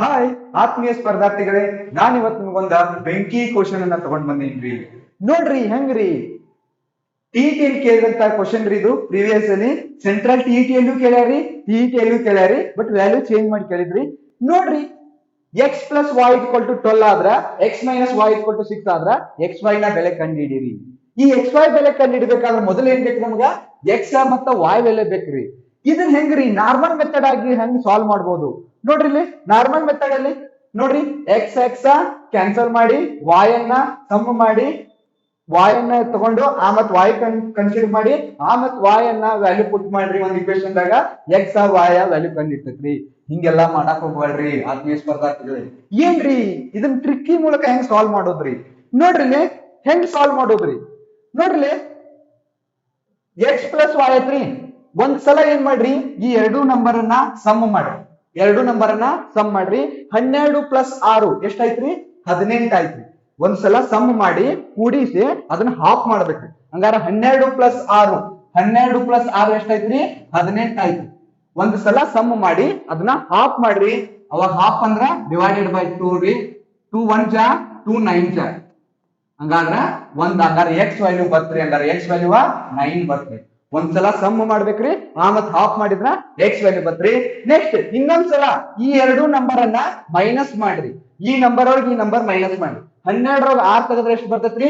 Hi ಆತ್ಮೀಯ ಸ್ಪರ್ಧಾರ್ಥಿಗಳೇ, ನಾನ್ ಇವತ್ತು ನಿಮ್ಗೊಂದ ಬೆಂಕಿ ಕ್ವಶನ್ ಅನ್ನ ತಗೊಂಡ್ ಬಂದಿನ್ರಿ. ನೋಡ್ರಿ ಹೆಂಗ್ರಿ ಟಿಇಟಿ ಕೇಳಿದಂತ ಕ್ವಶನ್ ರೀ ಇದು. ಪ್ರೀವಿಯಸ್ ಅಲ್ಲಿ ಸೆಂಟ್ರಲ್ ಟಿಇಟಿ ಯಲ್ಲೂ ಕೇಳ್ಯಾರಿ, ಟಿಇಟಿ ಯಲ್ಲೂ ಕೇಳ್ಯಾರಿ, ಬಟ್ ವ್ಯಾಲ್ಯೂ ಚೇಂಜ್ ಮಾಡಿ ಕೇಳಿದ್ರಿ. ನೋಡ್ರಿ x plus y equal to 12 ಆದ್ರ x minus y equal to 6 ಆದ್ರ ಎಕ್ಸ್ ವೈ ನ ಬೆಲೆ ಕಂಡುಹಿಡಿಯಿರಿ. ಈ ಎಕ್ಸ್ ವೈ ಬೆಲೆ ಕಂಡುಹಿಡಿಬೇಕಾದ್ರೆ ಮೊದಲು ಏನ್ ಬೇಕು ನಮ್ಗ? ಎಕ್ಸ್ ಮತ್ತ ವೈ ಬೆಲೆ ಬೇಕ್ರಿ. ಇದನ್ನ ಹೆಂಗ್ರಿ ನಾರ್ಮಲ್ ಮೆಥಡ್ ಆಗಿ ಹೆಂಗ್ ಸಾಲ್ವ್ ಮಾಡ್ಬೋದು ನೋಡ್ರಿ. ಇಲ್ಲಿ ನಾರ್ಮಲ್ ಮೆಥಡ್ ಅಲ್ಲಿ ನೋಡ್ರಿ ಎಕ್ಸ್ ಎಕ್ಸ್ ಕ್ಯಾನ್ಸಲ್ ಮಾಡಿ ವೈ ಅನ್ನ ಸಮ್ ಮಾಡಿ ವೈ ಅನ್ನ ತಗೊಂಡು ಆ ಮತ್ ವೈ ಕನ್ಸಿಡರ್ ಮಾಡಿ ಆ ಮತ್ ವೈ ಅನ್ನ ವ್ಯಾಲ್ಯೂ ಪುಟ್ ಮಾಡ್ರಿ ಒಂದ್ ಇಕ್ವೇಶನ್ ದಾಗ ಎಕ್ಸ್ ವೈ ವ್ಯಾಲ್ಯೂ ಕಂಡಿರ್ತೈತ್ರಿ. ಹಿಂಗೆಲ್ಲಾ ಮಾಡಾಕ್ ಹೋಗ್ಬೇಡ್ರಿ ಆತ್ಮೀಯ ಸ್ಪರ್ಧಾರ್ಥಿಗಳೇ. ಏನ್ರಿ ಇದನ್ನ ಟ್ರಿಕ್ಕಿ ಮೂಲಕ ಹೆಂಗ್ ಸಾಲ್ವ್ ಮಾಡೋದ್ರಿ? ನೋಡ್ರಿ ಹೆಂಗ್ ಸಾಲ್ವ್ ಮಾಡೋದ್ರಿ ನೋಡ್ರಿ. ಎಕ್ಸ್ ಪ್ಲಸ್ ವೈ ಐತ್ರಿ, ಒಂದ್ ಸಲ ಏನ್ ಮಾಡ್ರಿ ಈ ಎರಡು ನಂಬರ್ ಅನ್ನ ಸಮ್ ಮಾಡ್ರಿ. ಎರಡು ನಂಬರ್ ಅನ್ನ ಸಮ್ ಮಾಡ್ರಿ. 12 ಪ್ಲಸ್ 6 ಎಷ್ಟಾಯ್ತ್ರಿ? 18 ಆಯ್ತ್ರಿ. ಒಂದ್ಸಲ ಸಮ್ ಮಾಡಿ ಕೂಡಿಸಿ ಅದನ್ನ ಹಾಫ್ ಮಾಡ್ಬೇಕ್ರಿ. ಹಂಗಾರ 12 ಪ್ಲಸ್ 6 ಎಷ್ಟಾಯ್ತ್ರಿ? 18 ಆಯ್ತು. ಒಂದ್ ಸಲ ಸಮ್ ಮಾಡಿ ಅದನ್ನ ಹಾಫ್ ಮಾಡ್ರಿ. ಅವಾಗ ಹಾಫ್ ಅಂದ್ರ ಡಿವೈಡೆಡ್ ಬೈ 2 ರೀ. 2 1 ಜಾ 2 9 ಜಾ ಹಂಗಾದ್ರ ಹಂಗಾರ ಎಕ್ಸ್ ವ್ಯಾಲ್ಯೂ ಬರ್ತ್ರಿ. ಹಂಗಾರ ಎಕ್ಸ್ ವ್ಯಾಲ್ಯೂ 9 ಬರ್ತ್ರಿ. ಒಂದ್ಸಲ ಸಮ್ ಮಾಡ್ಬೇಕ್ರಿ, ಆ ಮತ್ ಹಾಫ್ ಮಾಡಿದ್ರ ಎಕ್ಸ್ ವ್ಯಾಲ್ಯೂ ಬರ್ತ್ರಿ. ನೆಕ್ಸ್ಟ್ ಇನ್ನೊಂದ್ಸಲ ಈ ಎರಡು ನಂಬರ್ ಅನ್ನ ಮೈನಸ್ ಮಾಡ್ರಿ. ಈ ನಂಬರ್ ಒಳಗೆ ಈ ನಂಬರ್ ಮೈನಸ್ ಮಾಡಿ 12 6 ತೆಗೆದ್ರೆ ಎಷ್ಟು ಬರ್ತೈತ್ರಿ?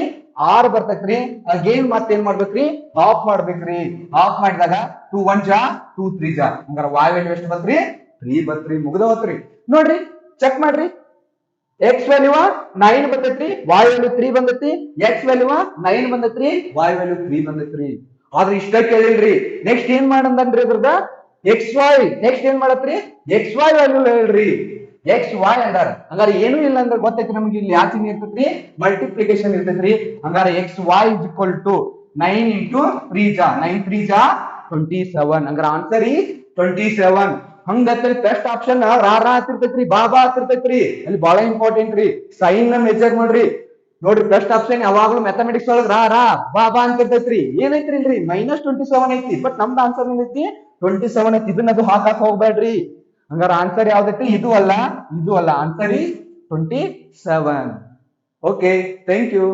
6 ಬರ್ತೈತ್ರಿ. ಅಗೇನ್ ಮತ್ತೇನ್ ಮಾಡ್ಬೇಕ್ರಿ? ಹಾಫ್ ಮಾಡ್ಬೇಕ್ರಿ. ಹಾಫ್ ಮಾಡಿದಾಗ 2 1 ಜಾ 2 3 ಜಾ ಹಂಗಾರ y ವ್ಯಾಲ್ಯೂ ಎಷ್ಟು ಬರ್ತ್ರಿ? 3 ಬರ್ತ್ರಿ. ಮುಗ್ದೋತ್ರಿ. ನೋಡ್ರಿ ಚೆಕ್ ಮಾಡ್ರಿ. ಎಕ್ಸ್ ವ್ಯಾಲ್ಯೂ 9 ಬಂದೈತ್ರಿ, y ವ್ಯಾಲ್ಯೂ 3 ಬಂದೈತಿ. X value 9 ಬಂದೈತ್ರಿ, y value 3 ಬಂದೈತ್ರಿ. ಆದ್ರೆ ಇಷ್ಟ ಕೇಳಿಲ್ರಿ. ನೆಕ್ಸ್ಟ್ ಏನ್ ಮಾಡಂದ್ರಿ ಇದ್ರದ ಎಕ್ಸ್ ವೈ. ನೆಕ್ಸ್ಟ್ ಏನ್ ಮಾಡತ್ರಿ? ಎಕ್ಸ್ ವೈ ವ್ಯಾಲ್ಯೂ ಹೇಳ್ರಿ. ಎಕ್ಸ್ ವೈ ಅಂದಾರ ಹಂಗಾರ ಏನು ಇಲ್ಲ ಅಂದ್ರೆ ಗೊತ್ತೈತಿ ನಮ್ಗೆ ಇಲ್ಲಿ ಯಾವ ಚಿಹ್ನೆ ಇರ್ತೈತ್ರಿ? ಮಲ್ಟಿಪ್ಲಿಕೇಶನ್ ಇರ್ತೈತ್ರಿ. ಹಂಗಾರ X Y is equal to 9 into 3 ಜಾ 9 3 ಜಾ 27. ಹಂಗಾರ ಆನ್ಸರ್ ಈ 27. ಹಂಗತ್ರಿ ಬೆಸ್ಟ್ ಆಪ್ಷನ್ ರಾ ಹತ್ತಿರ್ತೈತ್ರಿ, ಬಾ ಹತ್ತಿರ್ತೈತ್ರಿ. ಅಲ್ಲಿ ಬಹಳ ಇಂಪಾರ್ಟೆಂಟ್ ರೀ. ಸೈನ್ ನ ಮೆಜರ್ ಮಾಡ್ರಿ. ನೋಡ್ರಿ ಬೆಸ್ಟ್ ಆಪ್ಷನ್ ಯಾವಾಗ್ಲೂ ಮ್ಯಾಥಮೆಟಿಕ್ಸ್ ಒಳಗ ರಾ ಬಾ ಅಂತ ಇರ್ತೈತ್ರಿ. ಏನೈತ್ರಿ ಇಲ್ರಿ -27 ಐತಿ, ಬಟ್ ನಮ್ದು ಆನ್ಸರ್ ಏನೈತಿ? 27 ಐತಿ. ಇದನ್ನ ಅದು ಹಾಕಾಕ್ ಹೋಗ್ಬೇಡ್ರಿ. ಹಂಗಾರ ಆನ್ಸರ್ ಯಾವ್ದೈತಿ? ಇದು ಅಲ್ಲ, ಇದು ಅಲ್ಲ. ಆನ್ಸರ್ ಈ 27. Okay, thank you.